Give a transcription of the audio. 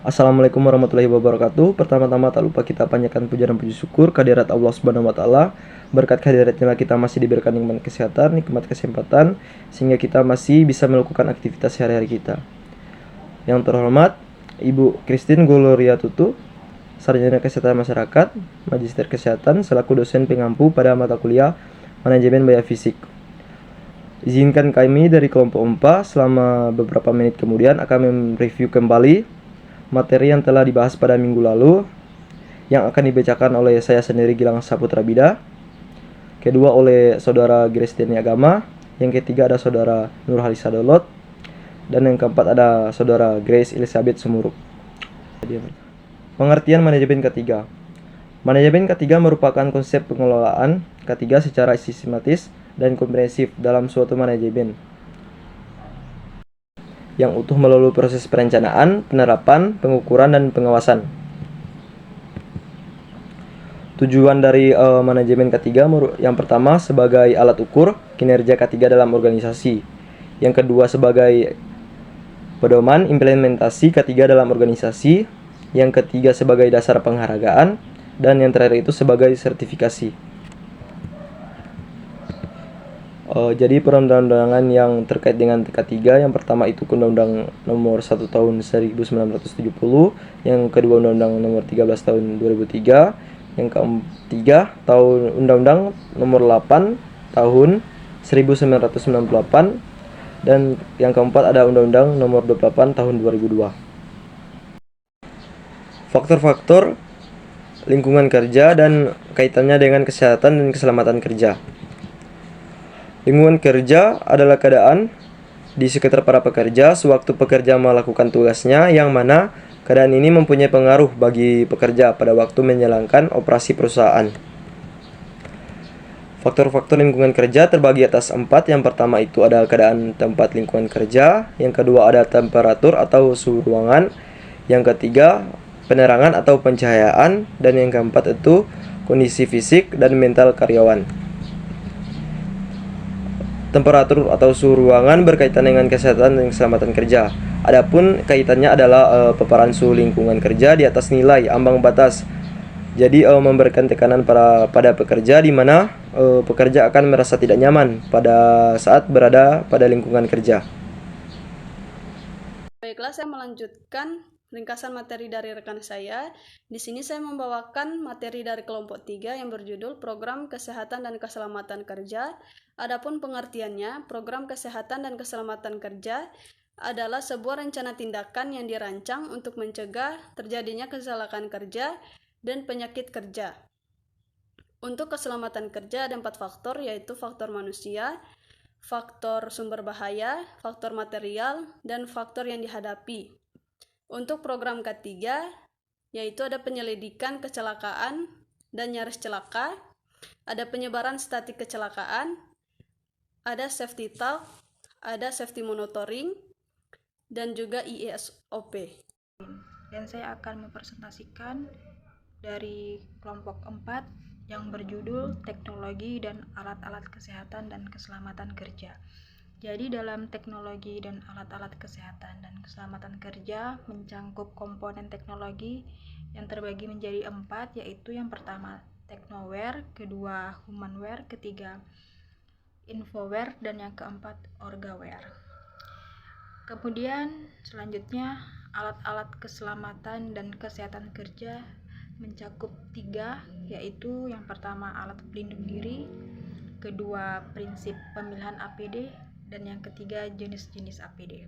Assalamualaikum warahmatullahi wabarakatuh. Pertama-tama tak lupa kita panjatkan puja dan puji syukur kehadirat Allah Subhanahu wa taala. Berkat kehadiratnya kita masih diberikan nikmat kesehatan, nikmat kesempatan sehingga kita masih bisa melakukan aktivitas sehari-hari kita. Yang terhormat Ibu Christine Gloria Tutu, Sarjana Kesehatan Masyarakat, Magister Kesehatan selaku dosen pengampu pada mata kuliah Manajemen Biofisik. Izinkan kami dari kelompok 4 selama beberapa menit kemudian akan mereview kembali materi yang telah dibahas pada minggu lalu, yang akan dibacakan oleh saya sendiri Gilang Saputra Bida, kedua oleh saudara Grace Deni Agama, yang ketiga ada saudara Nur Halisa Dolot, dan yang keempat ada saudara Grace Elizabeth Sumuruk. Pengertian manajemen ketiga. Manajemen ketiga merupakan konsep pengelolaan ketiga secara sistematis dan komprehensif dalam suatu manajemen yang utuh melalui proses perencanaan, penerapan, pengukuran, dan pengawasan. Tujuan dari manajemen ketiga yang pertama sebagai alat ukur kinerja ketiga dalam organisasi. Yang kedua sebagai pedoman implementasi ketiga dalam organisasi. Yang ketiga sebagai dasar penghargaan. Dan yang terakhir itu sebagai sertifikasi. Jadi perundang-undangan yang terkait dengan K3 yang pertama itu Undang-Undang Nomor 1 Tahun 1970, yang kedua Undang-Undang Nomor 13 Tahun 2003, yang ketiga Undang-Undang Nomor 8 Tahun 1998, dan yang keempat ada Undang-Undang Nomor 28 Tahun 2002. Faktor-faktor lingkungan kerja dan kaitannya dengan kesehatan dan keselamatan kerja. Lingkungan kerja adalah keadaan di sekitar para pekerja sewaktu pekerja melakukan tugasnya, yang mana keadaan ini mempunyai pengaruh bagi pekerja pada waktu menjalankan operasi perusahaan. Faktor-faktor lingkungan kerja terbagi atas 4. Yang pertama itu ada keadaan tempat lingkungan kerja, yang kedua ada temperatur atau suhu ruangan, yang ketiga penerangan atau pencahayaan, dan yang keempat itu kondisi fisik dan mental karyawan. Temperatur atau suhu ruangan berkaitan dengan kesehatan dan keselamatan kerja. Adapun kaitannya adalah paparan suhu lingkungan kerja di atas nilai ambang batas. Jadi memberikan tekanan pada pekerja di mana pekerja akan merasa tidak nyaman pada saat berada pada lingkungan kerja. Baiklah, saya melanjutkan ringkasan materi dari rekan saya. Di sini saya membawakan materi dari kelompok 3 yang berjudul Program Kesehatan dan Keselamatan Kerja. Adapun pengertiannya, program kesehatan dan keselamatan kerja adalah sebuah rencana tindakan yang dirancang untuk mencegah terjadinya kecelakaan kerja dan penyakit kerja. Untuk keselamatan kerja ada 4 faktor, yaitu faktor manusia, faktor sumber bahaya, faktor material, dan faktor yang dihadapi. Untuk program ketiga, yaitu ada penyelidikan kecelakaan dan nyaris celaka, ada penyebaran statik kecelakaan, ada safety talk, ada safety monitoring, dan juga ISOP. Dan saya akan mempresentasikan dari kelompok 4 yang berjudul Teknologi dan Alat-alat Kesehatan dan Keselamatan Kerja. Jadi dalam teknologi dan alat-alat kesehatan dan keselamatan kerja mencangkup komponen teknologi yang terbagi menjadi 4, yaitu yang pertama technoware, kedua humanware, ketiga infoware, dan yang keempat orgaware. Kemudian selanjutnya alat-alat keselamatan dan kesehatan kerja mencakup 3, yaitu yang pertama alat pelindung diri, kedua prinsip pemilihan APD, dan yang ketiga jenis-jenis APD.